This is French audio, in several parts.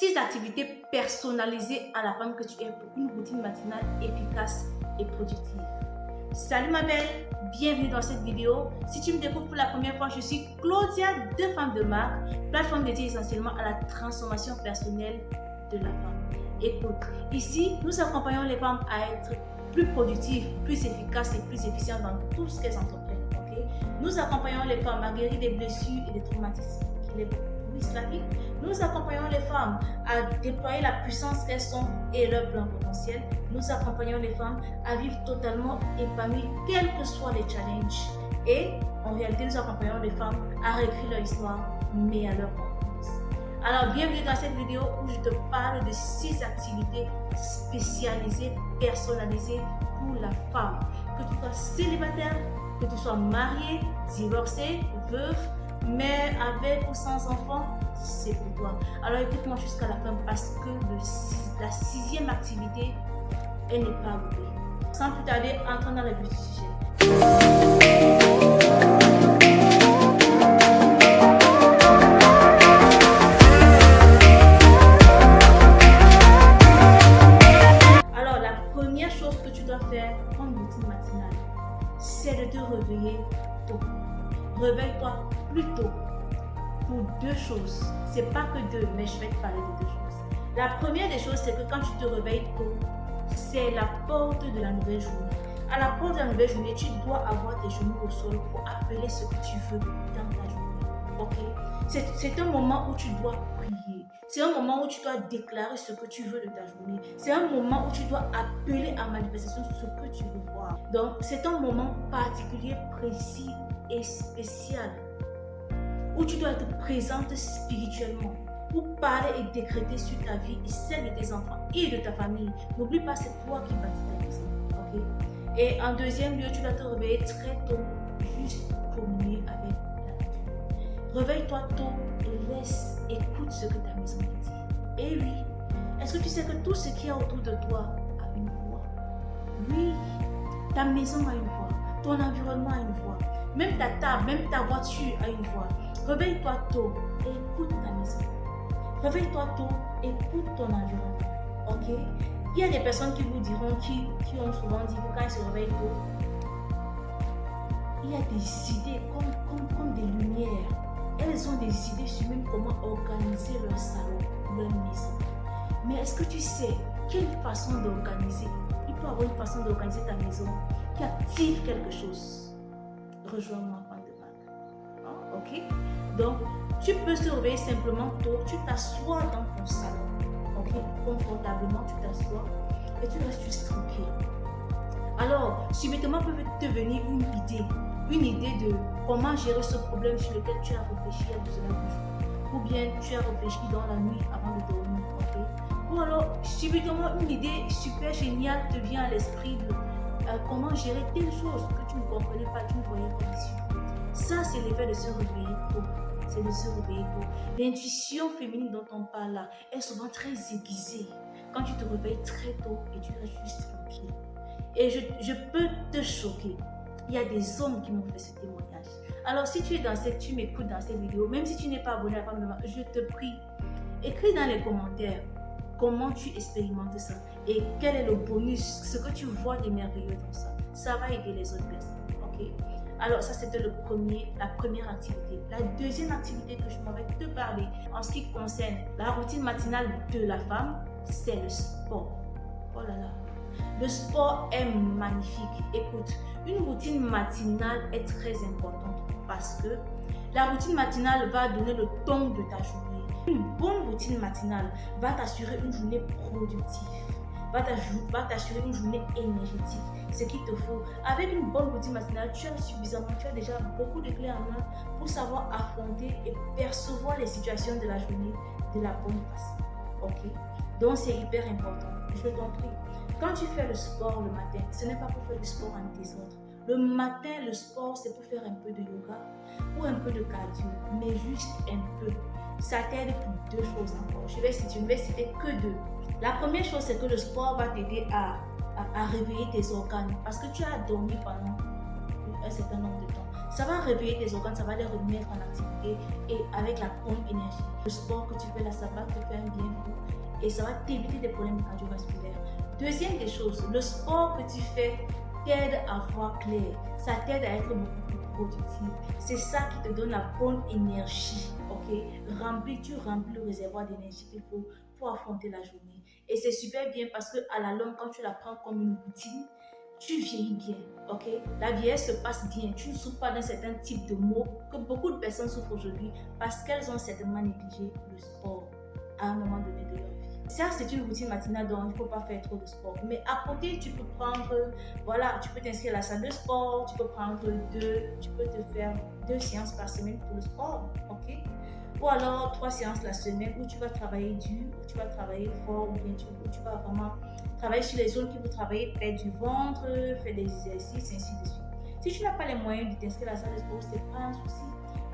6 activités personnalisées à la femme que tu es pour une routine matinale efficace et productive. Salut ma belle, bienvenue dans cette vidéo. Si tu me découvres pour la première fois, je suis Claudia de Femme de Marque, plateforme dédiée essentiellement à la transformation personnelle de la femme. Écoute, ici, nous accompagnons les femmes à être plus productives, plus efficaces et plus efficientes dans tout ce qu'elles entreprennent. Okay? Nous accompagnons les femmes à guérir des blessures et des traumatismes qui les brisent la vie. Nous accompagnons les femmes à déployer la puissance qu'elles sont et leur plein potentiel. Nous accompagnons les femmes à vivre totalement épanouies, quels que soient les challenges. Et en réalité, nous accompagnons les femmes à réécrire leur histoire, mais à leur confiance. Alors, bienvenue dans cette vidéo où je te parle de 6 activités spécialisées, personnalisées pour la femme. Que tu sois célibataire, que tu sois marié, divorcé, veuve, mais avec ou sans enfant, c'est pour toi. Alors écoute-moi jusqu'à la fin parce que la 6e activité, elle n'est pas oubliée. Sans plus tarder, entrons dans le vif du sujet. Alors la première chose que tu dois faire comme routine matinale, c'est de te réveiller tôt. Réveille-toi plus tôt pour 2 choses. C'est pas que 2, mais je vais te parler de 2 choses. La première des choses, c'est que quand tu te réveilles tôt, c'est la porte de la nouvelle journée. À la porte de la nouvelle journée, tu dois avoir tes genoux au sol pour appeler ce que tu veux dans ta journée. Ok? C'est un moment où tu dois prier. C'est un moment où tu dois déclarer ce que tu veux de ta journée. C'est un moment où tu dois appeler à manifestation ce que tu veux voir. Donc, c'est un moment particulier, précis et spécial où tu dois être présente spirituellement pour parler et décréter sur ta vie et celle de tes enfants et de ta famille. N'oublie pas, c'est toi qui bâtis ta maison. Okay? Et en deuxième lieu, tu dois te réveiller très tôt, juste pour communier avec la nature. Réveille-toi tôt et écoute ce que ta maison te dit. Et oui, est-ce que tu sais que tout ce qu'il y a autour de toi a une voix? Oui, ta maison a une voix, ton environnement a une voix, même ta table, même ta voiture a une voix. Réveille-toi tôt et écoute ta maison. Réveille-toi tôt et écoute ton environnement. Ok? Il y a des personnes qui vous diront, qui ont souvent dit que quand ils se réveillent tôt, il y a des idées comme des lumières. Elles ont des idées sur même comment organiser leur salon, leur maison. Mais est-ce que tu sais quelle façon d'organiser? Il peut y avoir une façon d'organiser ta maison qui active quelque chose. Rejoins-moi, Femme de Marque. Ok? Donc, tu peux se réveiller simplement tôt, tu t'assois dans ton salon. Ok? Confortablement, tu t'assois et tu restes juste tranquille. Alors, subitement peut te venir une idée de comment gérer ce problème sur lequel tu as réfléchi à cela du jour. Ou bien tu as réfléchi dans la nuit avant de dormir. Okay? Ou alors, subitement, une idée super géniale te vient à l'esprit de comment gérer telle chose que tu ne comprenais pas, tu ne voyais pas ici. Ça, c'est l'effet de se réveiller tôt. C'est de se réveiller tôt. L'intuition féminine dont on parle là est souvent très aiguisée. Quand tu te réveilles très tôt et tu restes juste tranquille. Et je peux te choquer. Il y a des hommes qui m'ont fait ce témoignage. Alors, si tu m'écoutes dans cette vidéo, même si tu n'es pas abonné à Femme de Marque, je te prie, écris dans les commentaires comment tu expérimentes ça et quel est le bonus, ce que tu vois de merveilleux dans ça. Ça va aider les autres personnes. Ok? Alors, ça, c'était la première activité. La deuxième activité que je m'avais te parler en ce qui concerne la routine matinale de la femme, c'est le sport. Oh là là. Le sport est magnifique. Écoute, une routine matinale est très importante parce que la routine matinale va donner le ton de ta journée. Une bonne routine matinale va t'assurer une journée productive, va t'assurer une journée énergétique, ce qu'il te faut. Avec une bonne routine matinale, tu as déjà beaucoup de clés en main pour savoir affronter et percevoir les situations de la journée de la bonne façon. Ok? Donc c'est hyper important. Je t'en prie. Quand tu fais le sport le matin, ce n'est pas pour faire du sport en désordre. Le matin, le sport, c'est pour faire un peu de yoga ou un peu de cardio, mais juste un peu. Ça t'aide pour 2 choses encore. Je vais citer que 2. La première chose, c'est que le sport va t'aider à réveiller tes organes parce que tu as dormi pendant un certain nombre de temps. Ça va réveiller tes organes, ça va les remettre en activité et avec la bonne énergie. Le sport que tu fais là, ça va te faire un bien fou. et ça va t'éviter des problèmes cardiovasculaires. Deuxième des choses, le sport que tu fais t'aide à voir clair, ça t'aide à être beaucoup plus productif. C'est ça qui te donne la bonne énergie, ok? Tu remplis le réservoir d'énergie qu'il faut pour affronter la journée. Et c'est super bien parce que à la longue, quand tu la prends comme une routine, tu vieillis bien, ok? La vieillesse se passe bien, tu ne souffres pas d'un certain type de maux que beaucoup de personnes souffrent aujourd'hui parce qu'elles ont certainement négligé le sport à un moment donné de leur vie. Ça, c'est une routine matinale, donc il ne faut pas faire trop de sport. Mais à côté, tu peux prendre, voilà, tu peux t'inscrire à la salle de sport, tu peux te faire 2 séances par semaine pour le sport, ok? Ou alors 3 séances la semaine où tu vas travailler dur, où tu vas travailler fort, ou bien où tu vas vraiment travailler sur les zones qui vont travailler, faire du ventre, faire des exercices, ainsi de suite. Si tu n'as pas les moyens de t'inscrire à la salle de sport, c'est pas un souci.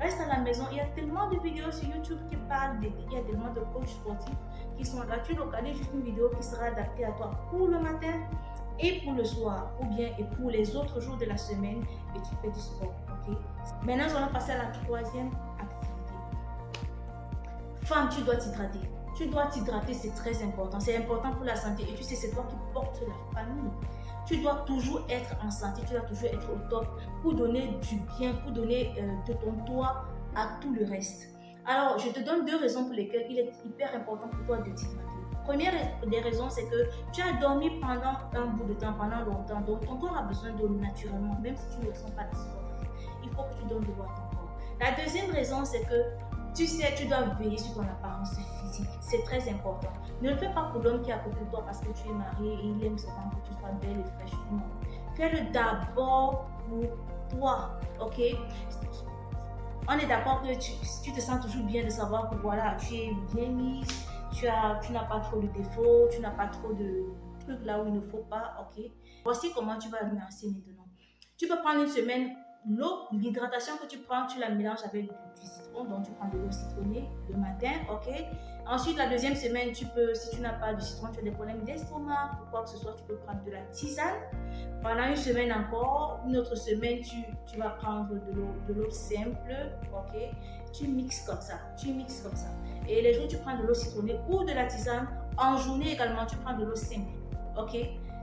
Reste à la maison, il y a tellement de vidéos sur YouTube qui parlent, il y a tellement de coachs sportifs qui sont là. Tu localises juste une vidéo qui sera adaptée à toi pour le matin et pour le soir, ou bien et pour les autres jours de la semaine, et tu fais du sport, ok? Maintenant, nous allons passer à la troisième activité. Femme, tu dois t'hydrater. Tu dois t'hydrater, c'est très important. C'est important pour la santé et tu sais, c'est toi qui portes la famille. Tu dois toujours être en santé, tu dois toujours être au top pour donner du bien, pour donner de ton toi à tout le reste. Alors, je te donne 2 raisons pour lesquelles il est hyper important pour toi de t'hydrater. Première des raisons, c'est que tu as dormi pendant un bout de temps, pendant longtemps, donc ton corps a besoin d'eau naturellement, même si tu ne ressens pas la soif. Il faut que tu donnes de l'eau à ton corps. La deuxième raison, c'est que tu sais, tu dois veiller sur ton apparence physique. C'est très important. Ne le fais pas pour l'homme qui est à côté de toi parce que tu es marié et il aime seulement que tu sois belle et fraîche. Non. Fais-le d'abord pour toi, ok? On est d'accord que tu te sens toujours bien de savoir que voilà, tu es bien mise, tu n'as pas trop de défauts, tu n'as pas trop de trucs là où il ne faut pas, ok? Voici comment tu vas lancer maintenant. Tu peux prendre une semaine. L'eau, l'hydratation que tu prends, tu la mélanges avec du citron, donc tu prends de l'eau citronnée le matin, ok? Ensuite, la deuxième semaine, si tu n'as pas de citron, tu as des problèmes d'estomac ou quoi que ce soit, tu peux prendre de la tisane. Pendant une semaine encore, une autre semaine, tu vas prendre de l'eau simple, ok? Tu mixes comme ça. Et les jours où tu prends de l'eau citronnée ou de la tisane, en journée également, tu prends de l'eau simple, ok?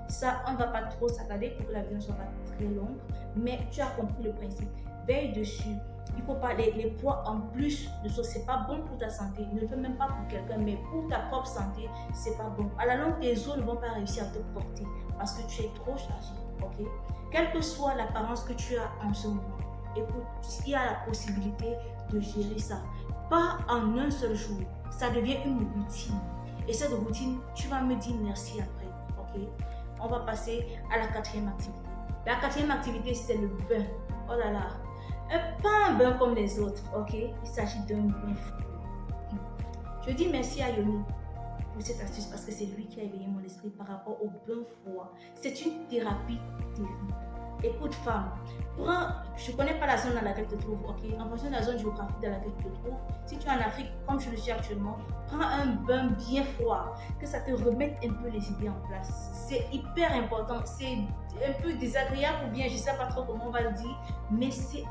Ça, on ne va pas trop s'attarder pour que la vidéo ne soit pas très longue, mais tu as compris le principe. Veille dessus. Il ne faut pas les poids en plus de ça, c'est pas bon pour ta santé. Ne le fais même pas pour quelqu'un, mais pour ta propre santé, c'est pas bon. À la longue, tes os ne vont pas réussir à te porter parce que tu es trop chargé, ok? Quelle que soit l'apparence que tu as en ce moment, écoute, il y a la possibilité de gérer ça. Pas en un seul jour. Ça devient une routine. Et cette routine, tu vas me dire merci après, ok? On va passer à la 4e activité. La 4e activité, c'est le bain. Oh là là. Pas un bain comme les autres, ok? Il s'agit d'un bain froid. Je dis merci à Yoni pour cette astuce parce que c'est lui qui a éveillé mon esprit par rapport au bain froid. C'est une thérapie terrible. Écoute, femme, je ne connais pas la zone dans laquelle tu te trouves, ok? En fonction de la zone géographique dans laquelle tu te trouves, si tu es en Afrique, comme je le suis actuellement, prends un bain bien froid, que ça te remette un peu les idées en place. C'est hyper important, c'est un peu désagréable ou bien je ne sais pas trop comment on va le dire, mais c'est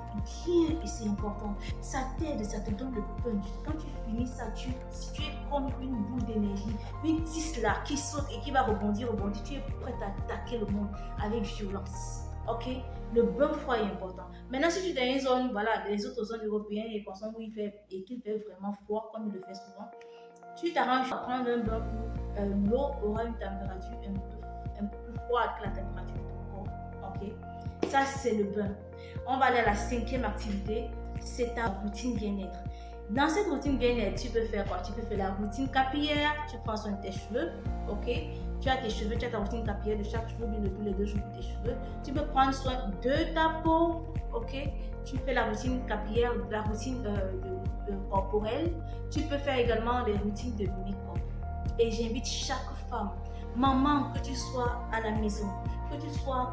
bien et c'est important. Ça t'aide, ça te donne le punch. Quand tu finis ça, tu es comme une boule d'énergie, une tisse là qui saute et qui va rebondir, tu es prête à attaquer le monde avec violence. Ok, le bain froid est important. Maintenant, si tu es dans une zone, voilà, les autres zones européennes et où il fait et qu'il fait vraiment froid, comme il le fait souvent, tu t'arranges à prendre un bain où l'eau aura une température un peu plus froide que la température de ton corps. Ok, ça c'est le bain. On va aller à la 5e activité, c'est ta routine bien-être. Dans cette routine bien-être, tu peux faire quoi? Tu peux faire la routine capillaire, tu prends soin de tes cheveux, ok? Tu as tes cheveux, tu as ta routine capillaire de chaque jour, de tous les 2 jours pour tes cheveux. Tu peux prendre soin de ta peau, ok? Tu fais la routine capillaire, la routine corporelle. Tu peux faire également les routines de make-up. Et j'invite chaque femme, maman, que tu sois à la maison, que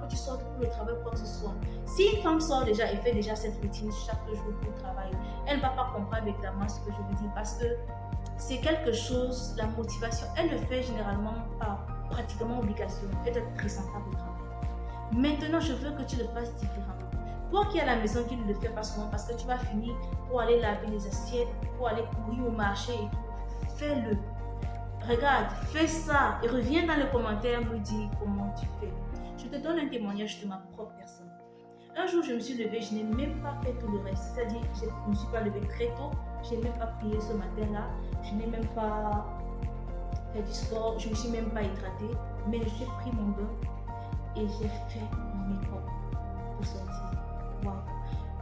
tu sortes pour le travail, quoi que ce soit. Si une femme sort déjà et fait déjà cette routine chaque jour pour le travail, elle ne va pas comprendre évidemment ce que je veux dire parce que c'est quelque chose, la motivation, elle le fait généralement par pratiquement obligation, et d'être présentable au travail. Maintenant, je veux que tu le fasses différemment. Toi qui es à la maison, qui ne le fais pas souvent parce que tu vas finir pour aller laver les assiettes, pour aller courir au marché et tout, fais-le. regarde, fais ça et reviens dans les commentaires me dire comment tu fais. Je te donne un témoignage de ma propre personne. Un jour, je me suis levée, je n'ai même pas fait tout le reste. C'est-à-dire, je ne me suis pas levée très tôt, je n'ai même pas prié ce matin-là, je n'ai même pas fait du sport, je ne me suis même pas hydratée, mais j'ai pris mon bain et j'ai fait mon make-up pour sortir. Wow.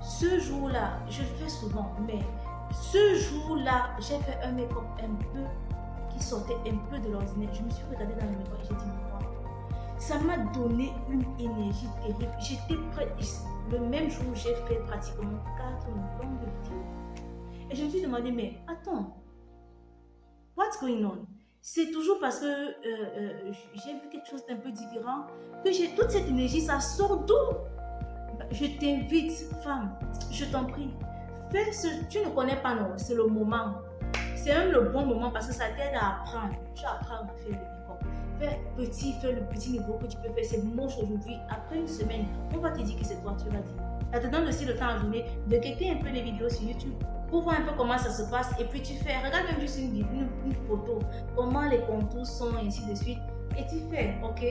Ce jour-là, je le fais souvent, mais ce jour-là, j'ai fait un make-up un peu qui sortait un peu de l'ordinaire. Je me suis regardée dans le miroir et j'ai dit, wow. Ça m'a donné une énergie terrible. J'étais prête. Le même jour, j'ai fait pratiquement 4 longues vidéos. Et je me suis demandé, mais attends, what's going on? C'est toujours parce que j'ai vu quelque chose d'un peu différent que j'ai toute cette énergie, ça sort d'où? Je t'invite, femme, je t'en prie, fais ce que tu ne connais pas, non, c'est le moment. C'est même le bon moment parce que ça t'aide à apprendre. Tu apprends à faire le make-up. Fais le petit niveau que tu peux faire. C'est moche aujourd'hui. Après une semaine, on va te dire que c'est toi, tu vas dire. Ça te donne aussi le temps à journée de guetter un peu les vidéos sur YouTube pour voir un peu comment ça se passe. Et puis tu fais, regarde même juste une photo, comment les contours sont, et ainsi de suite. Et tu fais, ok,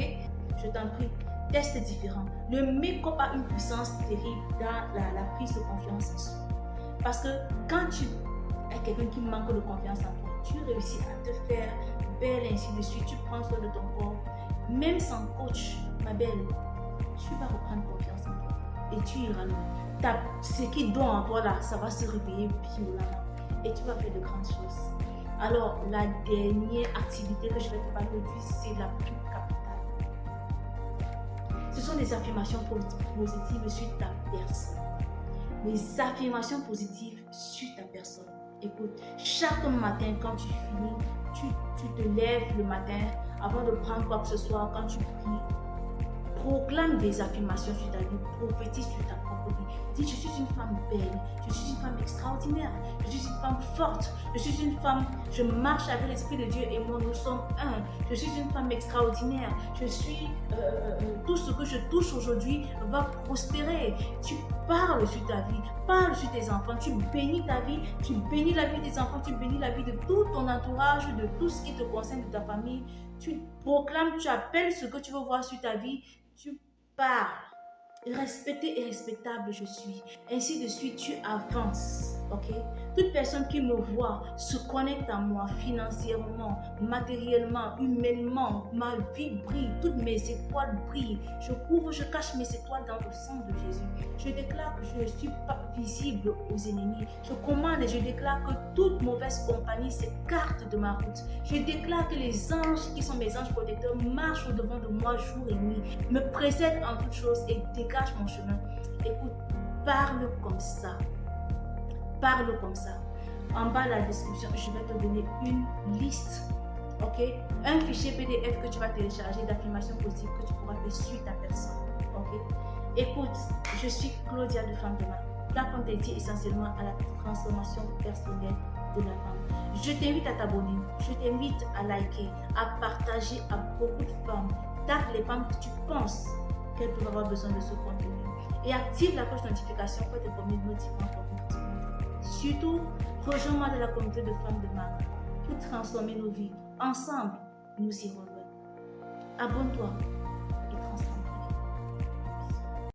je t'en prie, teste différent. Le make-up a une puissance terrible dans la prise de confiance en soi. Parce que quand tu es quelqu'un qui manque de confiance en toi, tu réussis à te faire belle, ainsi de suite, tu prends soin de ton corps. Même sans coach, ma belle, tu vas reprendre confiance en toi. Et tu iras loin. Ce qui dort en toi là, ça va se réveiller violemment. Et tu vas faire de grandes choses. Alors, la dernière activité que je vais te parler aujourd'hui, c'est la plus capitale. Ce sont des affirmations positives sur ta personne. Les affirmations positives sur ta personne. Écoute, chaque matin quand tu finis, tu te lèves le matin avant de prendre quoi que ce soit, quand tu pries, proclame des affirmations sur ta vie, prophétise sur ta propre vie. Dis, je suis une femme belle, je suis une femme extraordinaire, je suis une femme forte, je suis une femme, je marche avec l'Esprit de Dieu et moi nous sommes un. Je suis une femme extraordinaire, je suis, tout ce que je touche aujourd'hui va prospérer. Tu parles sur ta vie, parle sur tes enfants, tu bénis ta vie, tu bénis la vie des enfants, tu bénis la vie de tout ton entourage, de tout ce qui te concerne, de ta famille. Tu proclames, tu appelles ce que tu veux voir sur ta vie, tu parles. Respecté et respectable je suis. Ainsi de suite, tu avances. Ok? Toute personne qui me voit se connecte à moi financièrement, matériellement, humainement. Ma vie brille, toutes mes étoiles brillent. Je couvre, je cache mes étoiles dans le sang de Jésus. Je déclare que je ne suis pas visible aux ennemis. Je commande et je déclare que toute mauvaise compagnie s'écarte de ma route. Je déclare que les anges qui sont mes anges protecteurs marchent au-devant de moi jour et nuit, me précèdent en toutes choses et dégagent mon chemin. Écoute, parle comme ça. Parle comme ça. En bas de la description, je vais te donner une liste, ok? Un fichier PDF que tu vas télécharger d'affirmations positives que tu pourras faire sur ta personne, ok? Écoute, je suis Claudia de Femme de Marque, plateforme dédiée essentiellement à la transformation personnelle de la femme. Je t'invite à t'abonner, je t'invite à liker, à partager à beaucoup de femmes. Tape les femmes que tu penses qu'elles peuvent avoir besoin de ce contenu et active la cloche de notification pour te promettre nos différents contenus. Surtout, rejoins-moi dans la communauté de femmes de marque pour transformer nos vies. Ensemble, nous irons loin. Abonne-toi